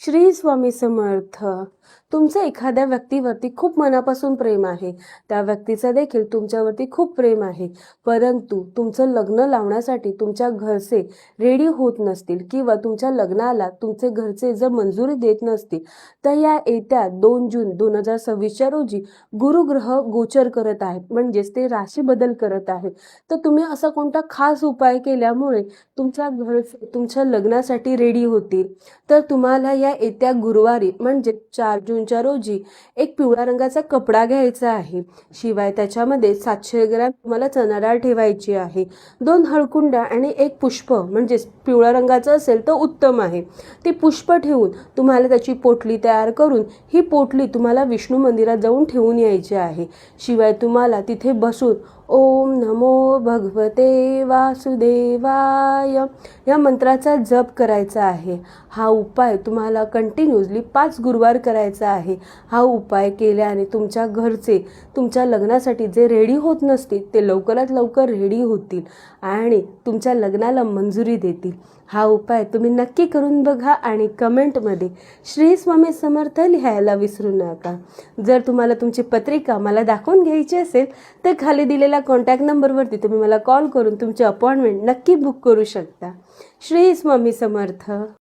श्री स्वामी समर्थ. तुमचं एखाद्या व्यक्तीवरती खूप मनापासून प्रेम आहे, त्या व्यक्तीचं देखील तुमच्यावरती खूप प्रेम आहे, परंतु तुमचं लग्न लावण्यासाठी तुमच्या घरचे रेडी होत नसतील किंवा तुमच्या लग्नाला तुमचे घरचे जर मंजुरी देत नसतील, तर या येत्या 2 जून 2026 रोजी गुरुग्रह गोचर करत आहे, म्हणजेच ते राशी बदल करत आहे. तर तुम्ही असा कोणता खास उपाय केल्यामुळे तुमच्या घरचे तुमच्या लग्नासाठी रेडी होतील. तर तुम्हाला या येत्या गुरुवारी म्हणजे 4 जूनच्या रोजी एक पिवळ्या रंगाचा कपडा घ्यायचा आहे. शिवाय त्याच्यामध्ये 700 ग्रॅम तुम्हाला चणा डाळ ठेवायची आहे. 2 हळकुंड्या आणि एक पुष्प, म्हणजे पिवळ्या रंगाचं असेल तर उत्तम आहे. ती पुष्प ठेवून तुम्हाला त्याची पोटली तयार करून ही पोटली तुम्हाला विष्णू मंदिरात जाऊन ठेवून यायची आहे. शिवाय तुम्हाला तिथे बसून ओम नमो भगवते वासुदेवाय या मंत्राचा जप करायचा आहे. हा उपाय तुम्हाला कंटिन्यूअसली 5 गुरुवार करायचा आहे. हा उपाय केल्याने तुमच्या घरचे तुमच्या लग्नासाठी जे रेडी होत नसतील ते लवकरात लवकर रेडी होतील आणि तुमच्या लग्नाला मंजुरी देतील. हा उपाय तुम्ही नक्की करून बघा आणि कमेंटमध्ये श्री स्वामी समर्थ लिहायला विसरू नका. जर तुम्हाला तुमची पत्रिका मला दाखवून घ्यायची असेल तर खाली दिलेल्या कॉन्टॅक्ट नंबरवरती तुम्ही मला कॉल करून तुमची अपॉइंटमेंट नक्की बुक करू शकता. श्री स्वामी समर्थ.